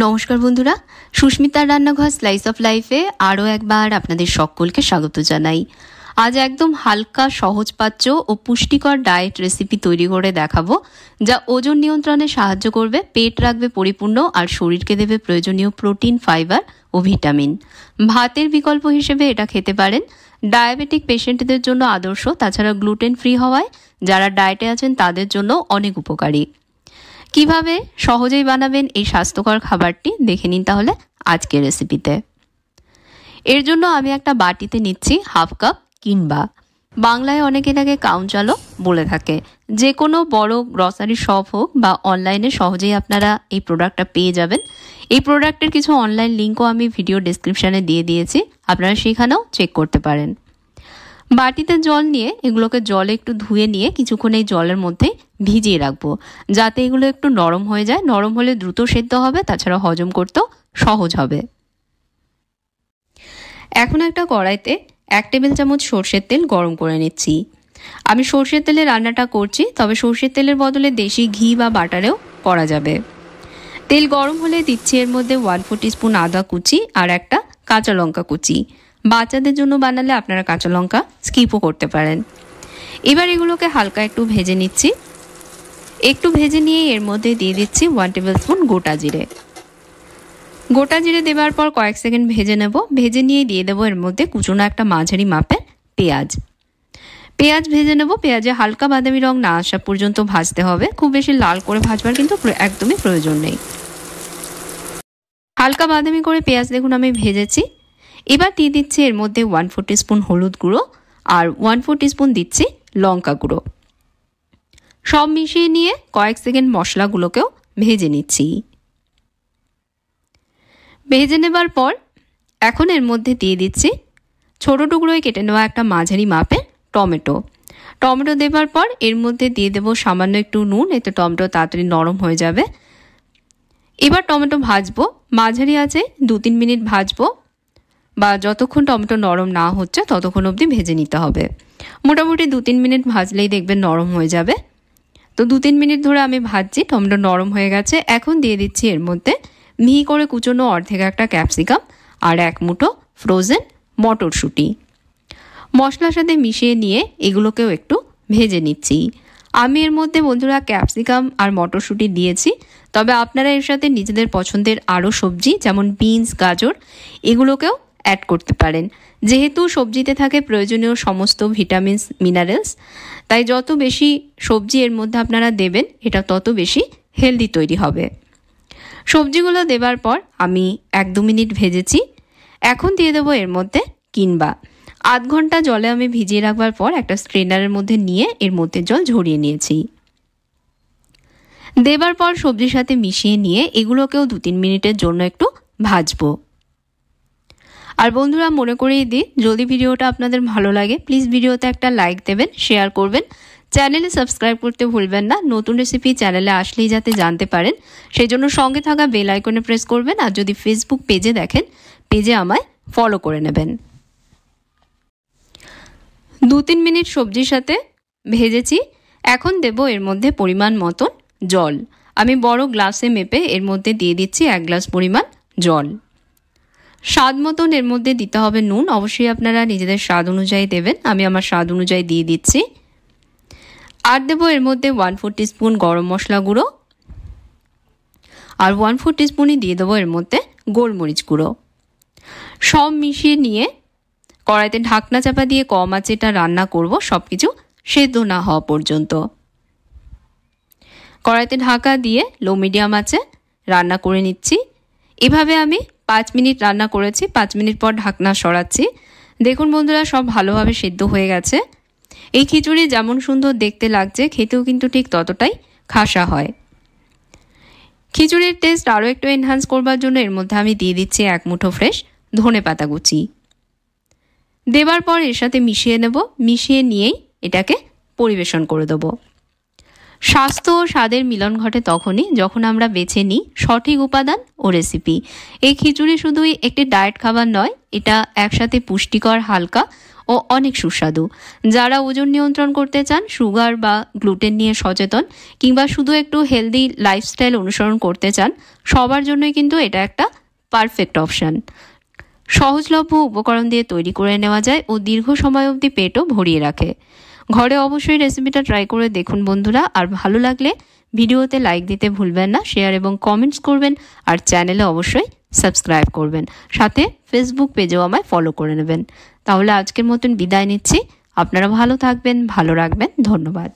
নমস্কার বন্ধুরা, সুস্মিতার রান্নাঘর স্লাইস অফ লাইফে আরও একবার আপনাদের সকলকে স্বাগত জানাই। আজ একদম হালকা সহজপাচ্য ও পুষ্টিকর ডায়েট রেসিপি তৈরি করে দেখাবো, যা ওজন নিয়ন্ত্রণে সাহায্য করবে, পেট রাখবে পরিপূর্ণ আর শরীরকে দেবে প্রয়োজনীয় প্রোটিন, ফাইবার ও ভিটামিন। ভাতের বিকল্প হিসেবে এটা খেতে পারেন। ডায়াবেটিক পেশেন্টদের জন্য আদর্শ, তাছাড়া গ্লুটেন ফ্রি হওয়ায় যারা ডায়েটে আছেন তাদের জন্য অনেক উপকারী। কিভাবে সহজেই বানাবেন এই স্বাস্থ্যকর খাবারটি দেখে নিন তাহলে আজকের রেসিপিতে। এর জন্য আমি একটা বাটিতে নিচ্ছি হাফ কাপ কিনবা। বাংলায় অনেকে এটাকে কাউঞ্চালও বলে থাকে। যে কোনো বড় গ্রসারি শপ হোক বা অনলাইনে সহজেই আপনারা এই প্রোডাক্টটা পেয়ে যাবেন। এই প্রোডাক্টের কিছু অনলাইন লিঙ্কও আমি ভিডিও ডেসক্রিপশানে দিয়ে দিয়েছি, আপনারা সেখানেও চেক করতে পারেন। বাটিতে জল নিয়ে এগুলোকে জলে একটু ধুয়ে নিয়ে কিছুক্ষণ এই জলের মধ্যে ভিজিয়ে রাখবো, যাতে এগুলো একটু নরম হয়ে যায়। নরম হলে দ্রুত সেদ্ধ হবে, তাছাড়া হজম করতেও সহজ হবে। এখন একটা কড়াইতে 1 টেবিল চামচ সর্ষের তেল গরম করে নিচ্ছি। আমি সর্ষের তেলে রান্নাটা করছি, তবে সর্ষের তেলের বদলে দেশি ঘি বা বাটারেও করা যাবে। তেল গরম হলে দিচ্ছি এর মধ্যে 1/4 টিস্পুন আদা কুচি আর একটা কাঁচা লঙ্কা কুচি। বাচ্চাদের জন্য বানালে আপনারা কাঁচা লঙ্কা স্কিপও করতে পারেন। এবার এগুলোকে হালকা একটু ভেজে নিচ্ছি। একটু ভেজে নিয়ে এর মধ্যে দিয়ে দিচ্ছি 1 টেবিল স্পুন গোটা জিরে। গোটা জিরে দেওয়ার পর কয়েক সেকেন্ড ভেজে নেব। ভেজে নিয়ে দিয়ে দেবো এর মধ্যে কুচনো একটা মাঝারি মাপের পেঁয়াজ ভেজে নেব। পেঁয়াজে হালকা বাদামি রং না আসা পর্যন্ত ভাজতে হবে, খুব বেশি লাল করে ভাজবার কিন্তু একদমই প্রয়োজন নেই। হালকা বাদামি করে পেঁয়াজ দেখুন আমি ভেজেছি। এবার দিয়ে দিচ্ছি এর মধ্যে 1/4 টিস্পুন হলুদ গুঁড়ো আর 1/4 টিস্পুন দিচ্ছি লঙ্কা গুঁড়ো। সব মিশিয়ে নিয়ে কয়েক সেকেন্ড মশলাগুলোকেও ভেজে নিচ্ছি। ভেজে নেবার পর এখন এর মধ্যে দিয়ে দিচ্ছি ছোটো টুকরোয় কেটে নেওয়া একটা মাঝারি মাপের টমেটো দেবার পর এর মধ্যে দিয়ে দেবো সামান্য একটু নুন, এতে টমেটো তাড়াতাড়ি নরম হয়ে যাবে। এবার টমেটো ভাজবো, মাঝারি আছে 2-3 মিনিট ভাজবো, বা যতক্ষণ টমেটো নরম না হচ্ছে ততক্ষণ অবধি ভেজে নিতে হবে। মোটামুটি 2-3 মিনিট ভাজলেই দেখবেন নরম হয়ে যাবে। তো 2-3 মিনিট ধরে আমি ভাজছি, টমেটো নরম হয়ে গেছে। এখন দিয়ে দিচ্ছি এর মধ্যে মিহি করে কুচোনো অর্ধেক একটা ক্যাপসিকাম আর 1 মুঠো ফ্রোজেন মটরশুঁটি। মশলার সাথে মিশিয়ে নিয়ে এগুলোকেও একটু ভেজে নিচ্ছি। আমি এর মধ্যে বন্ধুরা ক্যাপসিকাম আর মটরশুঁটি দিয়েছি, তবে আপনারা এর সাথে নিজেদের পছন্দের আরও সবজি যেমন বিনস, গাজর এগুলোকেও অ্যাড করতে পারেন। যেহেতু সবজিতে থাকে প্রয়োজনীয় সমস্ত ভিটামিনস, মিনারেলস, তাই যত বেশি সবজি এর মধ্যে আপনারা দেবেন এটা তত বেশি হেলদি তৈরি হবে। সবজিগুলো দেবার পর আমি 1-2 মিনিট ভেজেছি। এখন দিয়ে দেবো এর মধ্যে কিনবা। 1/2 ঘন্টা জলে আমি ভিজিয়ে রাখবার পর একটা স্ট্রেনারের মধ্যে নিয়ে এর মধ্যে জল ঝরিয়ে নিয়েছি। দেবার পর সবজির সাথে মিশিয়ে নিয়ে এগুলোকেও 2-3 মিনিটের জন্য একটু ভাজবো। আর বন্ধুরা মনে করিয়ে দিই, যদি ভিডিওটা আপনাদের ভালো লাগে প্লিজ ভিডিওতে একটা লাইক দেবেন, শেয়ার করবেন, চ্যানেলে সাবস্ক্রাইব করতে ভুলবেন না। নতুন রেসিপি চ্যানেলে আসলেই যাতে জানতে পারেন সেই জন্য সঙ্গে থাকা বেল আইকনে প্রেস করবেন। আর যদি ফেসবুক পেজে দেখেন, পেজে আমায় ফলো করে নেবেন। 2-3 মিনিট সবজির সাথে ভেজেছি। এখন দেব এর মধ্যে পরিমাণ মতন জল। আমি বড় গ্লাসে মেপে এর মধ্যে দিয়ে দিচ্ছি 1 গ্লাস পরিমাণ জল। স্বাদ মতন এর মধ্যে দিতে হবে নুন, অবশ্যই আপনারা নিজেদের স্বাদ অনুযায়ী দেবেন, আমি আমার স্বাদ অনুযায়ী দিয়ে দিচ্ছি। আর দেবো এর মধ্যে 1/4 টিস্পুন গরম মশলা গুঁড়ো আর 1/4 টিস্পুনই দিয়ে দেবো এর মধ্যে গোলমরিচ গুঁড়ো। সব মিশিয়ে নিয়ে কড়াইতে ঢাকনা চাপা দিয়ে কম আঁচে এটা রান্না করব, সব কিছু সেদ্ধ না হওয়া পর্যন্ত। কড়াইতে ঢাকা দিয়ে লো মিডিয়াম আঁচে রান্না করে নিচ্ছি। এভাবে আমি 5 মিনিট রান্না করেছি। 5 মিনিট পর ঢাকনা সরাচ্ছি। দেখুন বন্ধুরা সব ভালোভাবে সেদ্ধ হয়ে গেছে। এই খিচুড়ি যেমন সুন্দর দেখতে লাগছে, খেতেও কিন্তু ঠিক ততটাই খাসা হয়। খিচুড়ির টেস্ট আরও একটু এনহান্স করবার জন্য এর মধ্যে আমি দিয়ে দিচ্ছি 1 মুঠো ফ্রেশ ধনেপাতা কুচি। দেবার পর এর সাথে মিশিয়ে নেব। মিশিয়ে নিয়েই এটাকে পরিবেশন করে দেবো। স্বাস্থ্য ও স্বাদের মিলন ঘটে তখনই যখন আমরা বেছে নিই সঠিক উপাদান ও রেসিপি। এই খিচুড়ি শুধুই একটি ডায়েট খাবার নয়, এটা একসাথে পুষ্টিকর, হালকা ও অনেক সুস্বাদু। যারা ওজন নিয়ন্ত্রণ করতে চান, সুগার বা গ্লুটেন নিয়ে সচেতন, কিংবা শুধু একটু হেলদি লাইফস্টাইল অনুসরণ করতে চান, সবার জন্যই কিন্তু এটা একটা পারফেক্ট অপশান। সহজলভ্য উপকরণ দিয়ে তৈরি করে নেওয়া যায় ও দীর্ঘ সময় অবধি পেটও ভরিয়ে রাখে। ঘরে অবশ্যই রেসিপিটা ট্রাই করে দেখুন বন্ধুরা। আর ভালো লাগলে ভিডিওতে লাইক দিতে ভুলবেন না, শেয়ার এবং কমেন্টস করবেন, আর চ্যানেলে অবশ্যই সাবস্ক্রাইব করবেন। সাথে ফেসবুক পেজেও আমায় ফলো করে নেবেন। তাহলে আজকের মতন বিদায় নিচ্ছি। আপনারা ভালো থাকবেন, ভালো রাখবেন। ধন্যবাদ।